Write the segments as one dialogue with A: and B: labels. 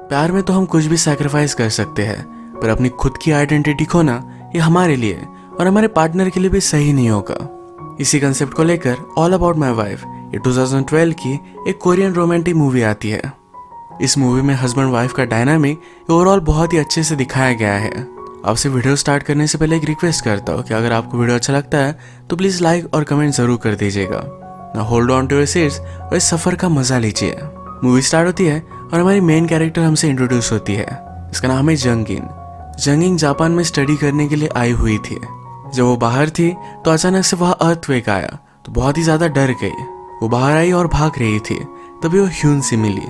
A: प्यार में तो हम कुछ भी सैक्रिफाइस कर सकते हैं, पर अपनी खुद की आइडेंटिटी खोना ये हमारे लिए और हमारे पार्टनर के लिए भी सही नहीं होगा। इसी कंसेप्ट को लेकर ऑल अबाउट माई वाइफ ये 2012 की एक कोरियन रोमांटिक मूवी आती है। इस मूवी में हस्बैंड वाइफ का डायनामिक ओवरऑल बहुत ही अच्छे से दिखाया गया है। आपसे वीडियो स्टार्ट करने से पहले एक रिक्वेस्ट करता हूँ कि अगर आपको वीडियो अच्छा लगता है तो प्लीज़ लाइक और कमेंट जरूर कर दीजिएगा। ना hold on to your seats और इस सफ़र का मजा लीजिए। मूवी स्टार्ट होती है और हमारी मेन कैरेक्टर हमसे इंट्रोड्यूस होती है। इसका नाम है जंगिन। जंगिन जापान में स्टडी करने के लिए आई हुई थी। जब वो बाहर थी तो अचानक से वहाँ अर्थक्वेक आया तो बहुत ही ज़्यादा डर गई। वो बाहर आई और भाग रही थी, तभी वो ह्यून से मिली।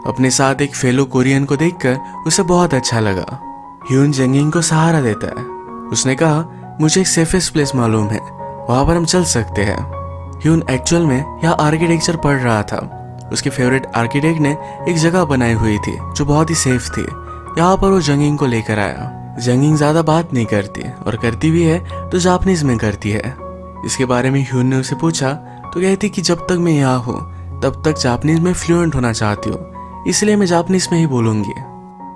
A: अपने साथ एक फेलो कोरियन को देखकर उसे बहुत अच्छा लगा। ह्यून जंगिन को सहारा देता है। उसने कहा, मुझे एक सेफेस्ट प्लेस मालूम है, वहाँ पर हम चल सकते हैं। ह्यून एक्चुअल में यहाँ आर्किटेक्चर पढ़ रहा था। उसके फेवरेट आर्किटेक्ट ने एक जगह बनाई हुई थी जो बहुत ही सेफ थी। यहाँ पर वो जंगिंग को लेकर आया। जंगिंग ज्यादा बात नहीं करती और करती भी है तो जापानीज में करती है। इसके बारे में ह्यून ने उसे पूछा तो कहती कि जब तक मैं यहाँ हूँ तब तक जापानीज में फ्लुएंट होना चाहती हूँ, इसलिए मैं जापानीज में ही बोलूंगी।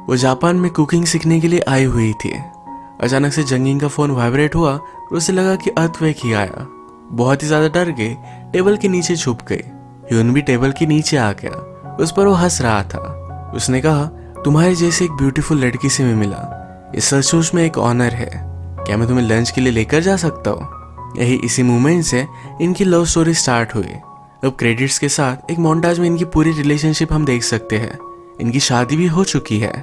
A: वो जापान में कुकिंग सीखने के लिए आई हुई थी। अचानक से जंगिंग का फोन वाइब्रेट हुआ और उसे लगा कि अर्थक्वेक ही आया। बहुत ही ज्यादा डर गई, टेबल के नीचे छुप गई। ह्यून भी टेबल के नीचे आ गया। उस पर वो हंस रहा था। उसने कहा, तुम्हारे जैसे एक ब्यूटीफुल लड़की से मैं मिला, इस सचमुच में एक ऑनर है। क्या मैं तुम्हें लंच के लिए लेकर जा सकता हूँ? यही इसी मोमेंट से इनकी लव स्टोरी स्टार्ट हुई। अब क्रेडिट्स के साथ एक मोन्टाज में इनकी पूरी रिलेशनशिप हम देख सकते हैं। इनकी शादी भी हो चुकी है।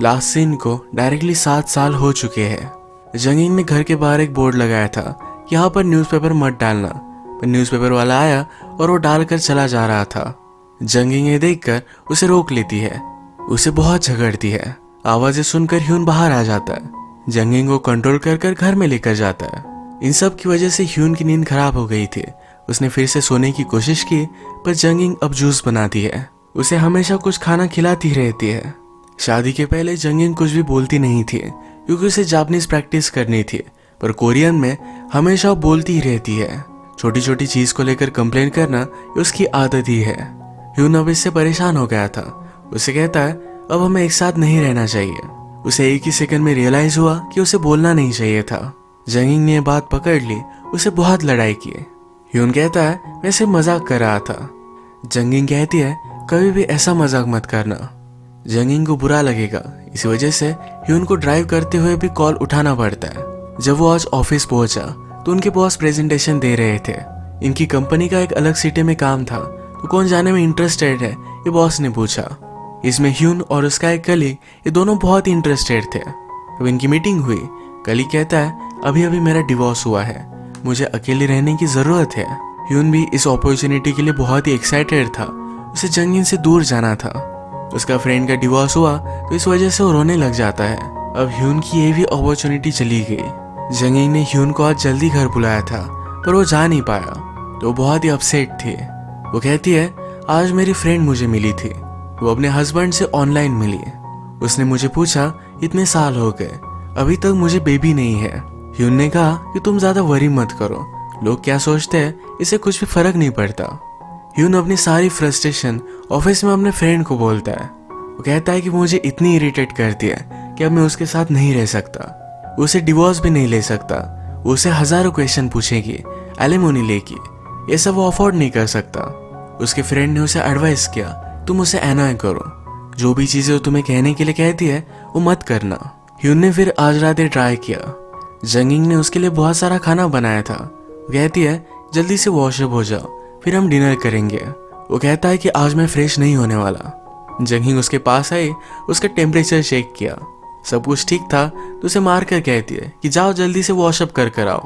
A: लास्ट सीन को डायरेक्टली 7 साल हो चुके हैं। जंगिंग ने घर के बाहर एक बोर्ड लगाया था, यहाँ पर न्यूज़पेपर मत डालना, पर न्यूज़पेपर वाला आया और वो डालकर चला जा रहा था। जंगिंग ये देखकर उसे रोक लेती है। उसे बहुत झगड़ती है। आवाजें सुनकर ह्यून बाहर आ जाता है। जंगिंग को कंट्रोल कर घर में लेकर जाता है। इन सब की वजह से ह्यून की नींद खराब हो गई थी। उसने फिर से सोने की कोशिश की, पर जंगिंग अब जूस बनाती है। उसे हमेशा कुछ खाना खिलाती रहती है। शादी के पहले जंगिंग कुछ भी बोलती नहीं थी क्योंकि उसे जापानीज प्रैक्टिस करनी थी, पर कोरियन में हमेशा बोलती ही रहती है। छोटी छोटी चीज को लेकर कंप्लेन करना उसकी आदत ही है। ह्यून अब इससे परेशान हो गया था। उसे कहता है, अब हमें एक साथ नहीं रहना चाहिए। उसे एक ही सेकंड में रियलाइज हुआ कि उसे बोलना नहीं चाहिए था। जंगिंग ने बात पकड़ ली। उसे बहुत लड़ाई की। ह्यून कहता है, मैं सिर्फ मजाक कर रहा था। जंगिंग कहती है, कभी भी ऐसा मजाक मत करना। जंगिंग को बुरा लगेगा, इसी वजह से ह्यून को ड्राइव करते हुए भी कॉल उठाना पड़ता है। जब वो आज ऑफिस पहुंचा तो उनके बॉस प्रेजेंटेशन दे रहे थे। इनकी कंपनी का एक अलग सिटी में काम था, तो कौन जाने में इंटरेस्टेड है, ये बॉस ने पूछा। इसमें ह्यून और उसका एक कलीग ये दोनों बहुत ही इंटरेस्टेड थे। अब इनकी मीटिंग हुई। कलीग कहता है, अभी अभी मेरा डिवोर्स हुआ है, मुझे अकेले रहने की जरूरत है। ह्यून भी इस अपॉर्चुनिटी के लिए बहुत ही एक्साइटेड था। उसे जंगिंग से दूर जाना था। उसका फ्रेंड का डिवोर्स हुआ तो इस वजह से वो रोने लग जाता है। अब ह्यून की ये भी अपॉर्चुनिटी चली गई। जंगिंग ने ह्यून को आज जल्दी घर बुलाया था, पर वो जा नहीं पाया, तो बहुत ही अपसेट थी। वो कहती है, आज मेरी फ्रेंड मुझे मिली थी। वो अपने हस्बैंड से ऑनलाइन मिली। उसने मुझे पूछा, इतने साल हो गए, अभी तक मुझे बेबी नहीं है। ह्यून ने कहा कि तुम ज्यादा वरी मत करो, लोग क्या सोचते हैं इससे कुछ भी फर्क नहीं पड़ता। ह्यून अपनी सारी फ्रस्ट्रेशन ऑफिस में अपने फ्रेंड को बोलता है। वो कहता है कि मुझे इतनी इरिटेट करती है कि अब मैं उसके साथ नहीं रह सकता। उसे डिवोर्स भी नहीं ले सकता। उसे हजारों क्वेश्चन पूछेगी, एलिमोनी लेगी, ये सब वो अफोर्ड नहीं कर सकता। उसके फ्रेंड ने उसे एडवाइस किया, तुम उसे एनॉय करो, जो भी चीजें वो तुम्हें कहने के लिए कहती है वो मत करना। ह्यून ने फिर आज रात ट्राई किया। जंगिंग ने उसके लिए बहुत सारा खाना बनाया था। वो कहती है, जल्दी से वॉशअप हो जाओ, फिर हम डिनर करेंगे। वो कहता है कि आज मैं फ्रेश नहीं होने वाला। जंगिंग उसके पास आई, उसका टेम्परेचर चेक किया, सब कुछ ठीक था, तो उसे मार कर कहती है कि जाओ जल्दी से वॉशअप कर आओ।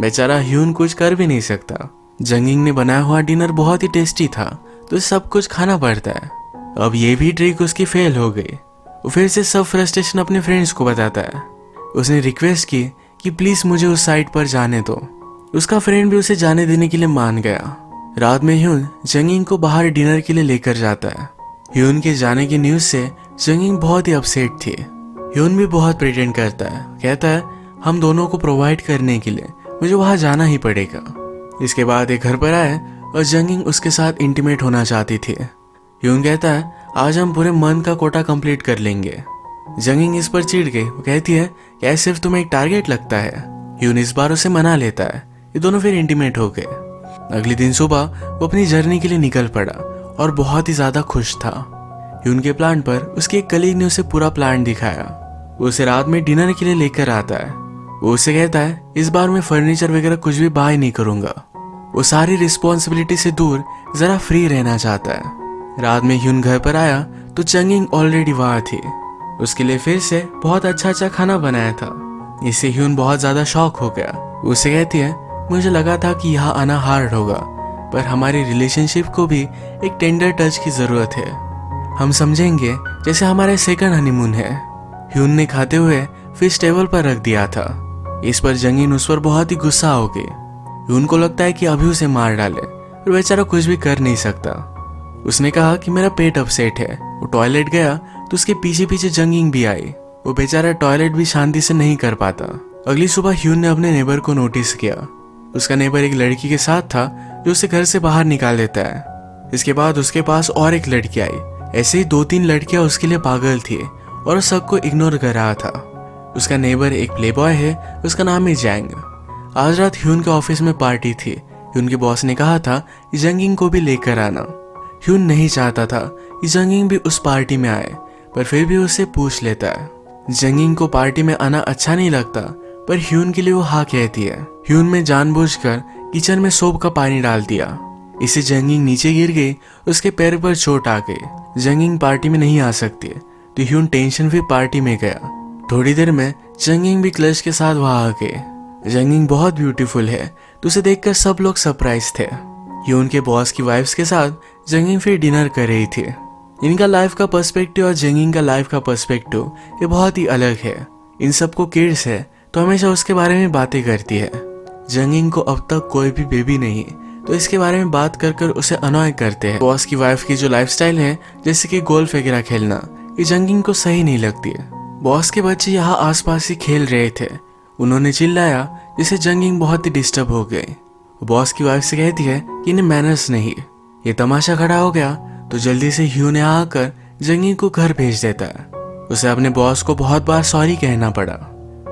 A: बेचारा ह्यून कुछ कर भी नहीं सकता। जंगिंग ने बनाया हुआ डिनर बहुत ही टेस्टी था, तो सब कुछ खाना पड़ता है। अब ये भी ट्रिक उसकी फेल हो गई। वो फिर से सब फ्रस्ट्रेशन अपने फ्रेंड्स को बताता है। उसने रिक्वेस्ट की कि प्लीज मुझे उस साइट पर जाने दो। उसका फ्रेंड भी उसे जाने देने के लिए मान गया। रात में ह्यून जंगिंग को बाहर डिनर के लिए लेकर जाता है। ह्यून के जाने की न्यूज से जंगिंग बहुत ही अपसेट थी। ह्यून भी बहुत प्रिटेंड करता है, कहता है, हम दोनों को प्रोवाइड करने के लिए मुझे वहां जाना ही पड़ेगा। इसके बाद एक घर पर आए और जंगिंग उसके साथ इंटीमेट होना चाहती थी। ह्यून कहता है, आज हम पूरे मंथ का कोटा कंप्लीट कर लेंगे। जंगिंग इस पर चिढ़ गई। वो कहती है क्या सिर्फ तुम्हें एक टारगेट लगता है। ह्यून इस बार उसे मना लेता है। ये दोनों फिर इंटीमेट हो गए। अगले दिन सुबह वो अपनी जर्नी के लिए निकल पड़ा और बहुत ही ज्यादा खुश था। ह्यून के प्लान पर उसके एक कलीग ने उसे पूरा प्लान दिखाया। वो उसे रात में डिनर के लिए लेकर आता है। वो उसे कहता है इस बार मैं फर्नीचर वगैरह कुछ भी बाय नहीं करूंगा। वो सारी रिस्पॉन्सिबिलिटी से दूर जरा फ्री रहना चाहता है। रात में ह्यून घर पर आया तो जंगिंग ऑलरेडी वहां थी। उसके लिए फिर से बहुत अच्छा खाना बनाया था। इससे ह्यून बहुत ज्यादा शॉक हो गया। उसे कहती है मुझे लगा था कि यहाँ आना हार्ड होगा, पर हमारी रिलेशनशिप को भी एक टेंडर टच की जरूरत है। हम समझेंगे जैसे हमारा सेकंड हनीमून है। ह्यून ने खाते हुए फिश टेबल पर रख दिया था। इस पर जंगिंग उस पर बहुत ही गुस्सा हो गई। ह्यून को लगता है कि अभी उसे मार डाले, पर बेचारा कुछ भी कर नहीं सकता। उसने कहा कि मेरा पेट अपसेट है। वो टॉयलेट गया तो उसके पीछे पीछे जंगिंग भी आई। वो बेचारा टॉयलेट भी शांति से नहीं कर पाता। अगली सुबह ह्यून ने अपने नेबर को नोटिस किया। उसका नेबर एक लड़की के साथ था जो उसे घर से बाहर निकाल देता है। इसके बाद उसके पास और एक लड़की आई। ऐसे ही 2-3 लड़कियां उसके लिए पागल थी और सबको इग्नोर कर रहा था। उसका नेबर एक प्लेबॉय है, उसका नाम है जैंग। आज रात ह्यून के ऑफिस में पार्टी थी। ह्यून के बॉस ने कहा था कि जंगिंग को भी लेकर आना। ह्यून नहीं चाहता था कि जंगिंग भी उस पार्टी में आए, पर फिर भी उससे पूछ लेता है। जंगिंग को पार्टी में आना अच्छा नहीं लगता, पर ह्यून के लिए वो हाँ कहती है। ह्यून में जानबूझकर किचन में सोप का पानी डाल दिया। इससे जंगिंग नीचे गिर गई। उसके पैर पर चोट आ गई। जंगिंग पार्टी में नहीं आ सकती, तो ह्यून टेंशन फिर पार्टी में गया। थोड़ी देर में जंगिंग भी क्लच के साथ वहां आ गए। जंगिंग बहुत ब्यूटीफुल है, तो उसे देखकर सब लोग सरप्राइज थे। ह्यून के बॉस की वाइफ्स के साथ जंगिंग फिर डिनर कर रही थी। इनका लाइफ का पर्सपेक्टिव और जंगिंग का लाइफ का पर्सपेक्टिव ये बहुत ही अलग है। इन सबको किड्स है तो हमेशा उसके बारे में बातें करती है। जंगिंग को अब तक कोई भी बेबी नहीं, तो इसके बारे में बात कर कर उसे अनॉय करते हैं। बॉस की वाइफ की जो लाइफस्टाइल है, जैसे कि गोल्फ वगैरह खेलना, ये जंगिंग को सही नहीं लगती है। बॉस के बच्चे यहाँ आसपास ही खेल रहे थे। उन्होंने चिल्लाया, जिससे जंगिंग बहुत ही डिस्टर्ब हो गई। बॉस की वाइफ से कहती है कि इन्हें मैनर्स नहीं। ये तमाशा खड़ा हो गया तो जल्दी से ह्यून यहाँ आकर जंगिंग को घर भेज देता है। उसे अपने बॉस को बहुत बार सॉरी कहना पड़ा।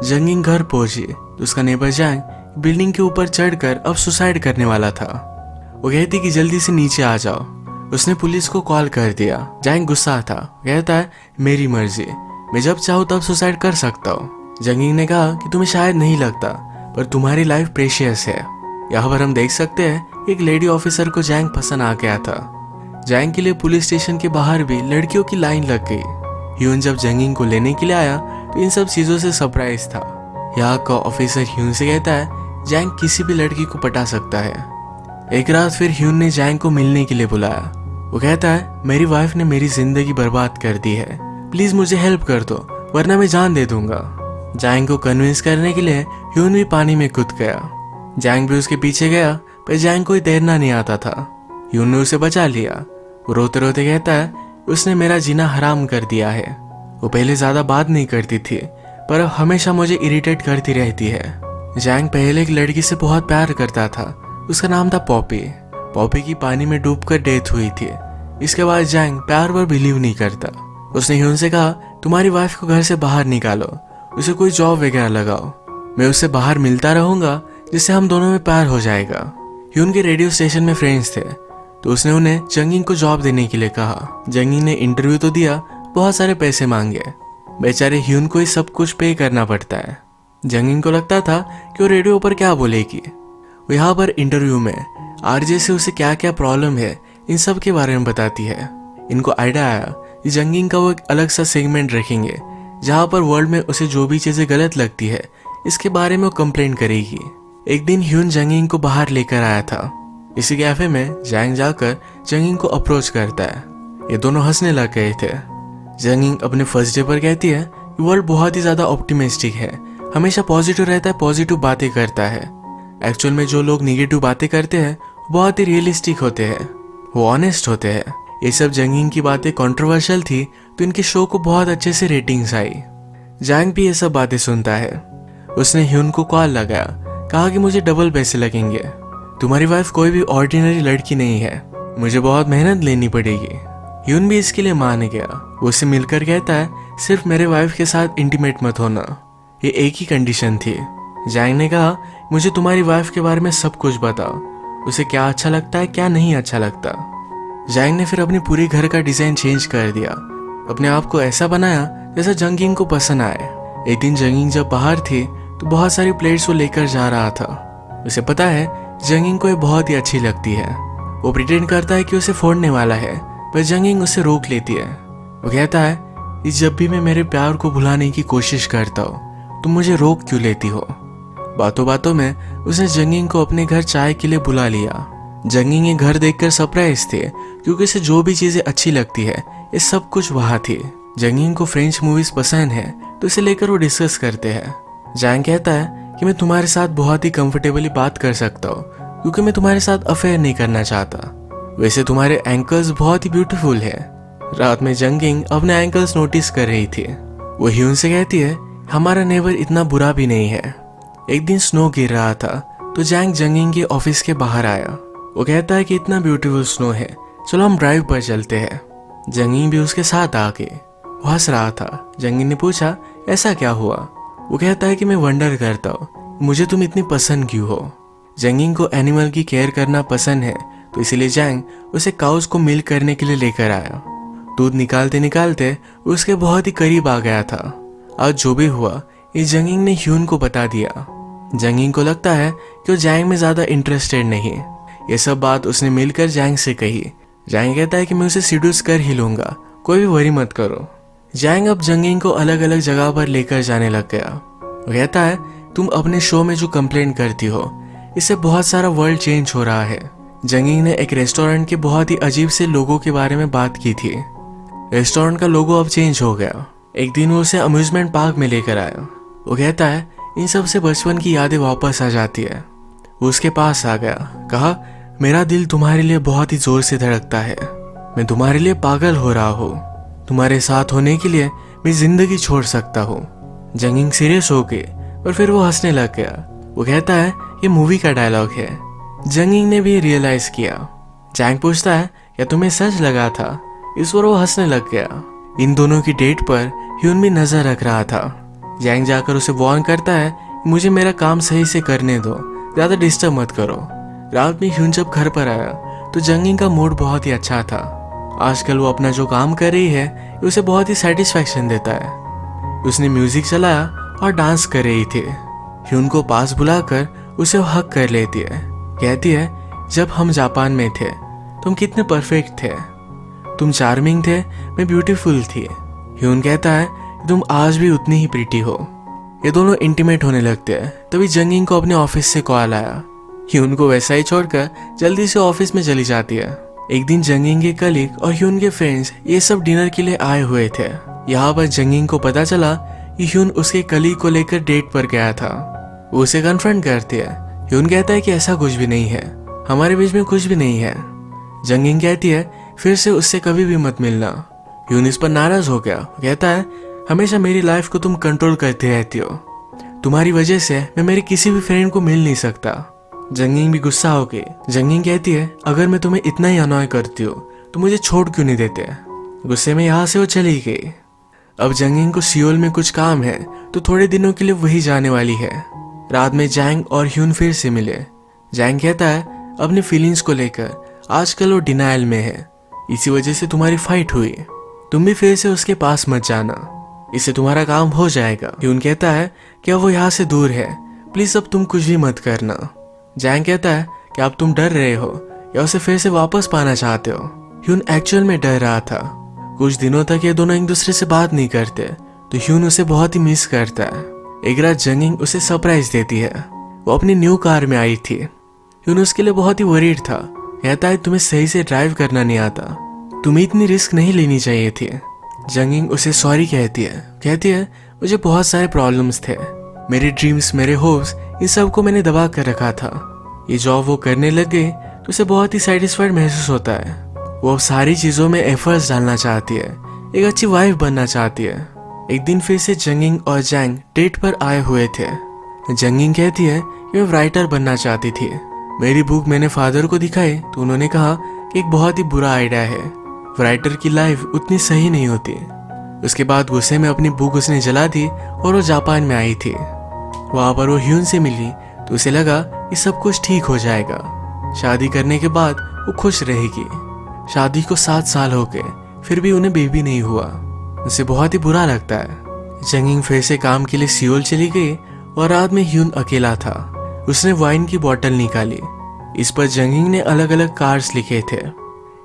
A: जंगिंग घर पहुंची तो उसका नेबर जैंग बिल्डिंग के ऊपर चढ़कर अब सुसाइड करने वाला था। वो कहती कि जल्दी से नीचे आ जाओ। उसने पुलिस को कॉल कर दिया। जैंग गुस्सा था, कहता है मेरी मर्जी, मैं जब चाहूँ तब सुसाइड कर सकता हूँ। जंगिंग ने कहा कि तुम्हें शायद नहीं लगता, पर तुम्हारी लाइफ प्रेशियस है। यहाँ पर हम देख सकते हैं एक लेडी ऑफिसर को जैंग पसंद आ गया था। जैंग के लिए पुलिस स्टेशन के बाहर भी लड़कियों की लाइन लग गई। ह्यून जब जंगिंग को लेने के लिए आया तो इन सब चीजों से सरप्राइज था। यहाँ का ऑफिसर ह्यून से कहता है जैंग किसी भी लड़की को पटा सकता है। एक रात फिर ह्यून ने जैंग को मिलने के लिए बुलाया। वो कहता है मेरी वाइफ ने मेरी जिंदगी बर्बाद कर दी है, प्लीज मुझे हेल्प कर दो वरना मैं जान दे दूंगा। जैंग को कन्विंस करने के लिए ह्यून भी पानी में कूद गया। जैंग भी उसके पीछे गया, पर जैंग को तैरना नहीं आता था। ह्यून ने उसे बचा लिया। वो रोते रोते कहता है उसने मेरा जीना हराम कर दिया है। वो पहले ज्यादा बात नहीं करती थी, पर अब हमेशा मुझे इरिटेट करती रहती है। जैंग पहले एक लड़की से बहुत प्यार करता था। उसका नाम था पॉपी। पॉपी की पानी में डूबकर डेथ हुई थी। इसके बाद जैंग प्यार पर बिलीव नहीं करता। उसने ह्यून से कहा तुम्हारी वाइफ को घर से बाहर निकालो, उसे कोई जॉब वगैरह लगाओ, मैं उससे बाहर मिलता रहूंगा, जिससे हम दोनों में प्यार हो जाएगा। ह्यून के रेडियो स्टेशन में फ्रेंड्स थे, तो उसने उन्हें जंगिंग को जॉब देने के लिए कहा। जंगिंग ने इंटरव्यू तो दिया, बहुत सारे पैसे मांगे। बेचारे ह्यून को ही सब कुछ पे करना पड़ता है। जंगिंग को लगता था कि वो रेडियो पर क्या बोलेगी। वो यहाँ पर इंटरव्यू में आरजे से उसे क्या क्या प्रॉब्लम है इन सब के बारे में बताती है। इनको आइडिया आया कि जंगिंग का वो एक अलग सा सेगमेंट रखेंगे, जहाँ पर वर्ल्ड में उसे जो भी चीजें गलत लगती है इसके बारे में वो कंप्लेंट करेगी। एक दिन ह्यून जंगिंग को बाहर लेकर आया था। इसी कैफे में जैंग जाकर जंगिंग को अप्रोच करता है। ये दोनों हंसने लग गए थे। जंगिंग अपने फर्स्ट डे पर कहती है कि वर्ल्ड बहुत ही ज्यादा ऑप्टिमिस्टिक है, हमेशा पॉजिटिव रहता है, पॉजिटिव बातें करता है। एक्चुअल में जो लोग निगेटिव बातें करते हैं बहुत ही रियलिस्टिक होते हैं, वो ऑनेस्ट होते हैं। ये सब जंगिंग की बातें कंट्रोवर्शियल थी, तो इनके शो को बहुत अच्छे से रेटिंग्स आई। जैंग भी ये सब बातें सुनता है। उसने ह्यून को कॉल लगाया, कहा कि मुझे डबल पैसे लगेंगे। तुम्हारी वाइफ कोई भी ऑर्डिनरी लड़की नहीं है, मुझे बहुत मेहनत लेनी पड़ेगी। ह्यून भी इसके लिए मान गया। वो उसे मिलकर कहता है सिर्फ मेरे वाइफ के साथ इंटीमेट मत होना, ये एक ही कंडीशन थी। जैंग ने कहा मुझे तुम्हारी वाइफ के बारे में सब कुछ बताओ, उसे क्या अच्छा लगता है क्या नहीं अच्छा लगता। जैंग ने फिर अपनी पूरी घर का डिजाइन चेंज कर दिया, अपने आप को ऐसा बनाया जैसा जंगिंग को पसंद आए। एक दिन जंगिंग जब बाहर थी तो बहुत सारी प्लेट्स वो लेकर जा रहा था। उसे पता है जंगिंग को ये बहुत ही अच्छी लगती है। वो प्रिटेंड करता है कि उसे फोड़ने वाला है, पर जंगिंग उसे रोक लेती है। वो कहता है कि जब भी मैं मेरे प्यार को भुलाने की कोशिश करता हूँ तुम मुझे रोक क्यों लेती हो। बातों बातों में उसने जंगिंग को अपने घर चाय के लिए बुला लिया। जंगिंग ये घर देखकर सरप्राइज थे क्योंकि उसे जो भी चीजें अच्छी लगती है ये सब कुछ वहाँ थी। जंगिंग को फ्रेंच मूवीज पसंद है तो इसे लेकर वो डिस्कस करते हैं। जैंग कहता है कि मैं तुम्हारे साथ बहुत ही कंफर्टेबली बात कर सकता हूँ क्योंकि मैं तुम्हारे साथ अफेयर नहीं करना चाहता। वैसे तुम्हारे एंकल्स बहुत ही ब्यूटीफुल है। रात में जंगिंग अपने एंकल्स नोटिस कर रही थी। वो ह्यून से कहती है हमारा नेबर इतना बुरा भी नहीं है। एक दिन स्नो गिर रहा था तो जैंग जंगिंग के ऑफिस के बाहर आया। वो कहता है कि इतना ब्यूटीफुल स्नो है, चलो हम ड्राइव पर चलते हैं। जंगिंग भी उसके साथ आके वो हंस रहा था। जंगिंग ने पूछा ऐसा क्या हुआ। वो कहता है कि मैं वंडर करता हूँ मुझे तुम इतनी पसंद क्यों हो। जंगिंग को एनिमल की केयर करना पसंद है तो इसीलिए जैंग उसे काउस को मिल्क करने के लिए लेकर आया। दूध निकालते निकालते उसके बहुत ही करीब आ गया था। आज जो भी हुआ ये जंगिंग ने ह्यून को बता दिया। जंगिंग को लगता है कि वो जैंग में ज्यादा इंटरेस्टेड नहीं। ये सब बात उसने मिलकर जैंग से कही। जैंग कहता है कि मैं उसे सीड्यूस कर ही लूंगा, कोई भी वरी मत करो। जैंग अब जंगिंग को अलग अलग जगह पर लेकर जाने लग गया। वो कहता है तुम अपने शो में जो कंप्लेंट करती हो इससे बहुत सारा वर्ल्ड चेंज हो रहा है। जंगिंग ने एक रेस्टोरेंट के बहुत ही अजीब से लोगों के बारे में बात की थी। रेस्टोरेंट का लोगो अब चेंज हो गया। एक दिन वो उसे अम्यूजमेंट पार्क में लेकर आया। वो कहता है इन सब से बचपन की यादें वापस आ जाती है। वो उसके पास आ गया, कहा मेरा दिल तुम्हारे लिए बहुत ही जोर से धड़कता है, मैं तुम्हारे लिए पागल हो रहा हूँ, तुम्हारे साथ होने के लिए मैं जिंदगी छोड़ सकता हूँ। जंगिंग सीरियस हो गई और फिर वो हंसने लग गया। वो कहता है ये मूवी का डायलॉग है। जंगिंग ने भी रियलाइज किया। जैंग पूछता है क्या तुम्हें सच लगा था। इस पर वो हंसने लग गया। इन दोनों की डेट पर ह्यून भी नजर रख रहा था। जैंग जाकर उसे वार्न करता है मुझे मेरा काम सही से करने दो, ज्यादा डिस्टर्ब मत करो। रात में ह्यून जब घर पर आया तो जंगिंग का मूड बहुत ही अच्छा था। आजकल वो अपना जो काम कर रही है उसे बहुत ही सेटिस्फैक्शन देता है। उसने म्यूजिक चलाया और डांस कर रही थी। ह्यून को पास बुलाकर उसे हक कर लेती है। कहती है जब हम जापान में थे तुम कितने परफेक्ट थे, तुम चार्मिंग थे, मैं ब्यूटीफुल थी। ह्यून कहता है तुम आज भी उतनी ही प्रीटी हो। ये दोनों इंटीमेट होने लगते हैं। तभी जंगिंग को अपने ऑफिस से कॉल आया। ह्यून को वैसा ही छोड़कर जल्दी से ऑफिस में चली जाती है। एक दिन जंगिंग के कलीग और ह्यून के फ्रेंड्स ये सब डिनर के लिए आए हुए थे। यहाँ पर जंगिंग को पता चला कि ह्यून उसके कलीग को लेकर डेट पर गया था। वो उसे कन्फ्रंट करती है। ह्यून कहता है कि ऐसा कुछ भी नहीं है, हमारे बीच में कुछ भी नहीं है। जंगिंग कहती है फिर से उससे कभी भी मत मिलना। ह्यून इस पर नाराज हो गया। कहता है हमेशा मेरी लाइफ को तुम कंट्रोल करती रहती हो, तुम्हारी वजह से मैं मेरे किसी भी फ्रेंड को मिल नहीं सकता। जंगिंग भी गुस्सा हो गई। जंगिंग कहती है अगर मैं तुम्हें इतना ही अनॉय करती हूँ तो मुझे छोड़ क्यों नहीं देते। गुस्से में यहाँ से वो चली गई। अब जंगिंग को सियोल में कुछ काम है तो थोड़े दिनों के लिए वही जाने वाली है। रात में जैंग और ह्यून फिर से मिले। जैंग कहता है अपनी फीलिंग्स को लेकर आजकल वो डिनायल में है, इसी वजह से तुम्हारी फाइट हुई, तुम भी फिर से उसके पास मत जाना, इससे तुम्हारा काम हो जाएगा। ह्यून कहता है कि अब वो यहाँ से दूर है, प्लीज अब तुम कुछ भी मत करना। जैंग कहता है कि अब तुम डर रहे हो या उसे फिर से वापस पाना चाहते हो। ह्यून एक्चुअल में डर रहा था। कुछ दिनों तक ये दोनों एक दूसरे से बात नहीं करते तो ह्यून उसे बहुत ही मिस करता है। एक रात जंगिंग उसे सरप्राइज देती है। वो अपनी न्यू कार में आई थी। ह्यून उसके लिए बहुत ही वरीड था। कहता है तुम्हें सही से ड्राइव करना नहीं आता, तुम्हें इतनी रिस्क नहीं लेनी चाहिए थी। जंगिंग उसे सॉरी कहती है मुझे बहुत सारे प्रॉब्लम्स थे, मेरे ड्रीम्स, मेरे होप्स, इन सब को मैंने दबा कर रखा था। ये जॉब वो करने लग गई तो उसे बहुत ही सेटिस्फाइड महसूस होता है। वो अब सारी चीजों में एफर्ट्स डालना चाहती है, एक अच्छी वाइफ बनना चाहती है। एक दिन फिर से जंगिंग और जैंग डेट पर आए हुए थे। जंगिंग कहती है कि मैं राइटर बनना चाहती थी। मेरी बुक मैंने फादर को दिखाई तो उन्होंने कहा कि एक बहुत ही बुरा आइडिया है, राइटर की लाइफ उतनी सही नहीं होती। उसके बाद गुस्से में अपनी बुक उसने जला दी और वो जापान में आई थी। वहां पर वो ह्यून से मिली तो उसे लगा कि सब कुछ ठीक हो जाएगा। शादी करने के बाद वो खुश रहेगी। शादी को 7 साल हो गए, फिर भी उन्हें बेबी नहीं हुआ। उसे बहुत ही बुरा लगता है। जंगिंग फिर से काम के लिए सियोल चली गई और रात में ह्यून अकेला था। उसने वाइन की बोतल निकाली। इस पर जंगिंग ने अलग अलग कार्ड्स लिखे थे।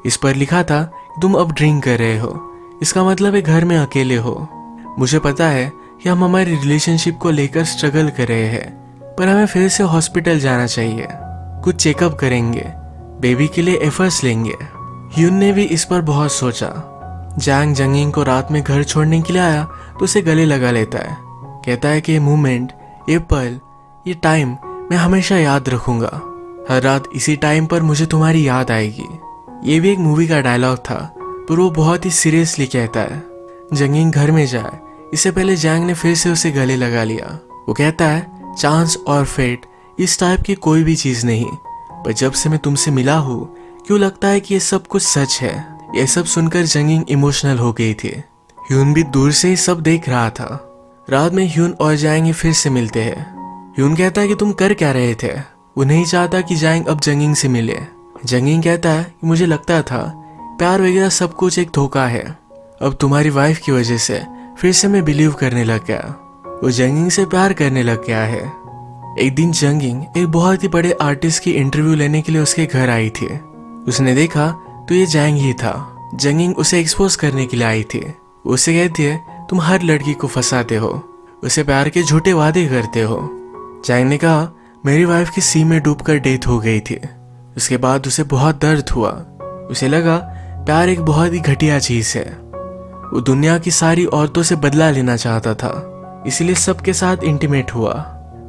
A: इस पर लिखा था कि तुम अब ड्रिंक कर रहे हो, इसका मतलब है घर में अकेले हो। मुझे पता है कि हम हमारी रिलेशनशिप को लेकर स्ट्रगल कर रहे हैं, पर हमें फिर से हॉस्पिटल जाना चाहिए। कुछ चेकअप करेंगे, बेबी के लिए एफर्ट्स लेंगे। ह्यून ने भी इस पर बहुत सोचा। जंगिंग को रात में घर छोड़ने के लिए आया तो उसे गले लगा लेता है। कहता है कि ये मोमेंट, ये पल, ये टाइम मैं हमेशा याद रखूंगा। हर रात इसी टाइम पर मुझे तुम्हारी याद आएगी। ये भी एक मूवी का डायलॉग था, पर वो बहुत ही सीरियसली कहता है। जंगिंग घर में जाए इससे पहले जैंग ने फिर से उसे गले लगा लिया। वो कहता है चांस और फेट इस टाइप की कोई भी चीज नहीं, पर जब से मैं तुमसे मिला हूँ क्यों लगता है कि ये सब कुछ सच है। ये सब सुनकर जंगिंग इमोशनल हो गई थी। ह्यून भी दूर से ही सब देख रहा था। रात में ह्यून और जैंग फिर से मिलते हैं। ह्यून कहता है कि तुम कर क्या रहे थे। वो नहीं चाहता कि जैंग अब जंगिंग से मिले। जंगिंग कहता है कि मुझे लगता था प्यार वगैरह सब कुछ एक धोखा है। अब तुम्हारी वाइफ की वजह से फिर से मैं बिलीव करने लग गया। वो जंगिंग से प्यार करने लग गया है। एक दिन जंगिंग एक बहुत ही बड़े आर्टिस्ट की इंटरव्यू लेने के लिए उसके घर आई थी। उसने देखा तो ये जैंग ही था। जंगिंग उसे एक्सपोज करने के लिए आई थी। उसे कहती है तुम हर लड़की को फंसाते हो, उसे प्यार के झूठे वादे करते हो। जैंग ने कहा मेरी वाइफ की सी में डूबकर डेथ हो गई थी। उसके बाद उसे बहुत दर्द हुआ। उसे लगा प्यार एक बहुत ही घटिया चीज है। वो दुनिया की सारी औरतों से बदला लेना चाहता था, इसीलिए सबके साथ इंटीमेट हुआ।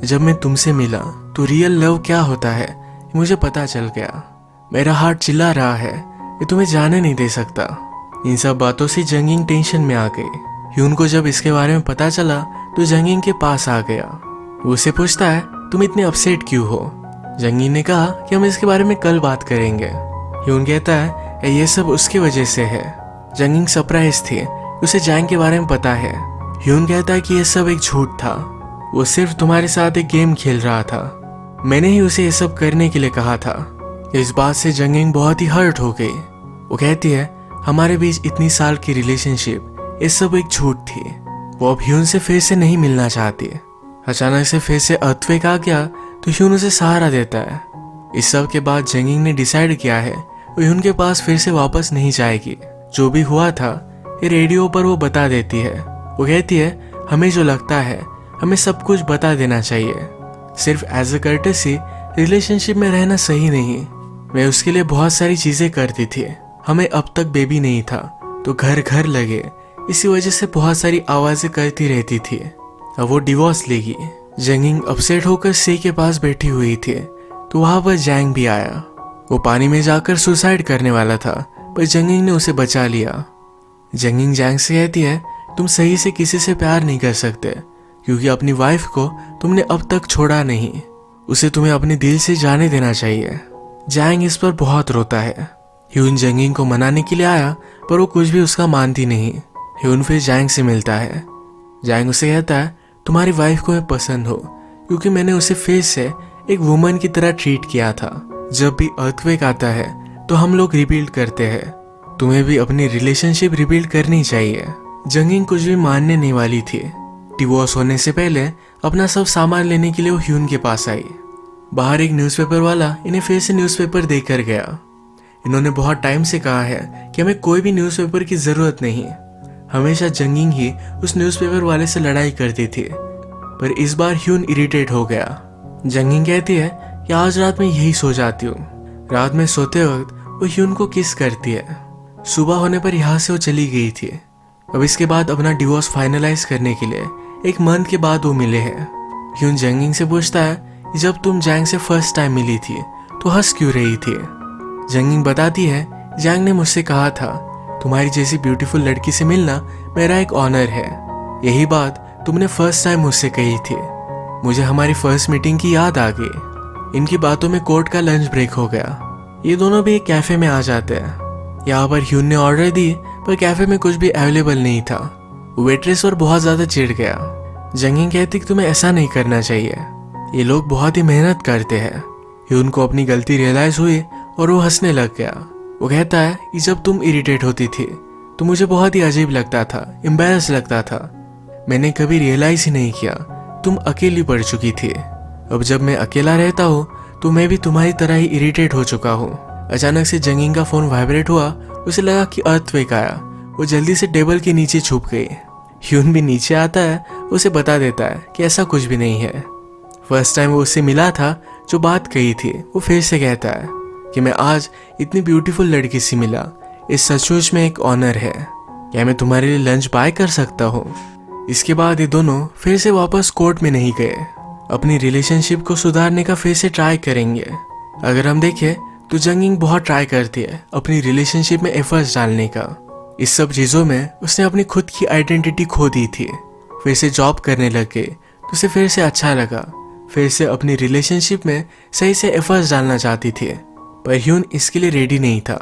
A: जब मैं तुमसे मिला तो रियल लव क्या होता है मुझे पता चल गया। मेरा हार्ट चिल्ला रहा है, ये तुम्हें जाने नहीं दे सकता। इन सब बातों से जंगिंग टेंशन में आ गई। ह्यून को जब इसके बारे में पता चला तो जंगिंग के पास आ गया। वो उसे पूछता है तुम इतने अपसेट क्यों हो। जंगिंग ने कहा कि हम इसके बारे में कल बात करेंगे। ह्यून कहता है ये सब उसकी वजह से है। जंगिंग सरप्राइज थी, उसे जैंग के बारे में पता है। ह्यून कहता है कि यह सब एक झूठ था, वो सिर्फ तुम्हारे साथ एक गेम खेल रहा था। मैंने ही उसे ये सब करने के लिए कहा था। इस बात से जंगिंग बहुत ही हर्ट हो गई। वो कहती है हमारे बीच इतनी साल की रिलेशनशिप ये सब एक झूठ थी। वो अब ह्यून से फिर से नहीं मिलना चाहती। अचानक से फिर से अर्थक्वेक आ गया तो ह्यून उसे सहारा देता है। इस सब के बाद जंगिंग ने डिसाइड किया है वो ह्यून के पास फिर से वापस नहीं जाएगी। जो भी हुआ था ये रेडियो पर वो बता देती है। वो कहती है हमें जो लगता है हमें सब कुछ बता देना चाहिए। सिर्फ एज अ कर्टेसी रिलेशनशिप में रहना सही नहीं। मैं उसके लिए बहुत सारी चीजें करती थी। हमें अब तक बेबी नहीं था तो घर घर लगे, इसी वजह से बहुत सारी आवाजें करती रहती थी। अब वो डिवोर्स लेगी। जंगिंग अपसेट होकर सी के पास बैठी हुई थी तो वहां पर जैंग भी आया। वो पानी में जाकर सुसाइड करने वाला था, पर जंगिंग ने उसे बचा लिया। जंगिंग जैंग से कहती है तुम सही से किसी से प्यार नहीं कर सकते क्योंकि अपनी वाइफ को तुमने अब तक छोड़ा नहीं। उसे तुम्हें अपने दिल से जाने देना चाहिए। जैंग इस पर बहुत रोता है। ह्यून जंगिंग को मनाने के लिए आया पर वो कुछ भी उसका मानती नहीं। ह्यून फिर जैंग से मिलता है। जैंग उसे कहता है तुम्हारी वाइफ को मैं पसंद हो क्योंकि मैंने उसे फिर से एक वुमन की तरह ट्रीट किया था। जब भी अर्थक्वेक आता है तो हम लोग रिबिल्ड करते हैं। तुम्हें भी अपनी रिलेशनशिप रिबिल्ड करनी चाहिए। जंगिंग कुछ भी मानने नहीं वाली थी। डिवोर्स होने से पहले अपना सब सामान लेने के लिए वो ह्यून के पास आई। बाहर एक न्यूज़पेपर वाला इन्हें फिर से न्यूज़पेपर देकर गया। इन्होंने बहुत टाइम से कहा है कि हमें कोई भी न्यूज़पेपर की जरूरत नहीं। हमेशा जंगिंग ही उस न्यूज़पेपर वाले से लड़ाई करती थी, पर इस बार ह्यून इरिटेट हो गया। जंगिंग कहती है कि आज रात में यही सो जाती हूँ। रात में सोते वक्त वो ह्यून को किस करती है। सुबह होने पर यहाँ से वो चली गई थी। अब इसके बाद अपना डिवोर्स फाइनलाइज करने के लिए एक मंथ के बाद वो मिले हैं। ह्यून जंगिंग से पूछता है कि जब तुम जैंग से फर्स्ट टाइम मिली थी तो हंस क्यों रही थी। जंगिंग बताती है जैंग ने मुझसे कहा था तुम्हारी जैसी ब्यूटीफुल लड़की से मिलना मेरा एक ऑनर है। यही बात तुमने फर्स्ट टाइम मुझसे कही थी। मुझे हमारी फर्स्ट मीटिंग की याद आ गई। इनकी बातों में कोर्ट का लंच ब्रेक हो गया। ये दोनों भी एक कैफे में आ जाते हैं। यहाँ पर ह्यून ने ऑर्डर दी पर कैफे में कुछ भी अवेलेबल नहीं था। वेट्रेस और बहुत ज्यादा चिढ़ गया। जंगिंग कहती कि तुम्हें ऐसा नहीं करना चाहिए, ये लोग बहुत ही मेहनत करते हैं। ह्यून को अपनी गलती रियलाइज हुई और वो हंसने लग गया। वो कहता है कि जब तुम इरिटेट होती थी तो मुझे बहुत ही अजीब लगता था, एम्बैरस लगता था। मैंने कभी रियलाइज ही नहीं किया तुम अकेली पड़ चुकी थी। अब जब मैं अकेला रहता हूँ तो मैं भी तुम्हारी तरह ही इरिटेट हो चुका हूँ। अचानक से जंगिंग का फोन वाइब्रेट हुआ। उसे लगा कि अर्थक्वेक आया। वो जल्दी से टेबल के नीचे छुप गई। ह्यून भी नीचे आता है, उसे बता देता है कि ऐसा कुछ भी नहीं है। फर्स्ट टाइम वो उससे मिला था, जो बात कही थी वो फिर से कहता है कि मैं आज इतनी ब्यूटीफुल लड़की से मिला, इस सचमुच में एक ऑनर है। क्या मैं तुम्हारे लिए लंच बाय कर सकता हूँ? इसके बाद ये दोनों फिर से वापस कोर्ट में नहीं गए। अपनी रिलेशनशिप को सुधारने का फिर से ट्राई करेंगे। अगर हम देखें तो जंगिंग बहुत ट्राई करती है अपनी रिलेशनशिप में एफर्ट्स डालने का। इस सब चीज़ों में उसने अपनी खुद की आइडेंटिटी खो दी थी। फिर से जॉब करने लग गए तो उसे फिर से अच्छा लगा। फिर से अपनी रिलेशनशिप में सही से एफर्ट्स डालना चाहती थी, पर ह्यून इसके लिए रेडी नहीं था।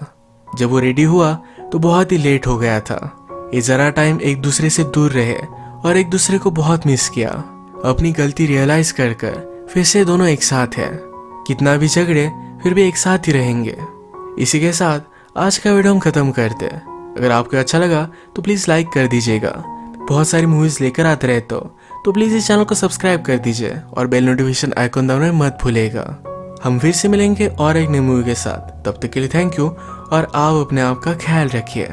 A: जब वो रेडी हुआ तो बहुत ही लेट हो गया था। ये जरा टाइम एक दूसरे से दूर रहे और एक दूसरे को बहुत मिस किया। अपनी गलती रियलाइज कर फिर से दोनों एक साथ है। कितना भी झगड़े फिर भी एक साथ ही रहेंगे। इसी के साथ आज का वीडियो हम खत्म करते हैं। अगर आपको अच्छा लगा तो प्लीज़ लाइक कर दीजिएगा। बहुत सारी मूवीज़ लेकर आते रहते हो तो प्लीज़ इस चैनल को सब्सक्राइब कर दीजिए और बेल नोटिफिकेशन आइकॉन दबाना मत भूलिएगा। हम फिर से मिलेंगे और एक नई मूवी के साथ। तब तक के लिए थैंक यू और आप अपने आप का ख्याल रखिए।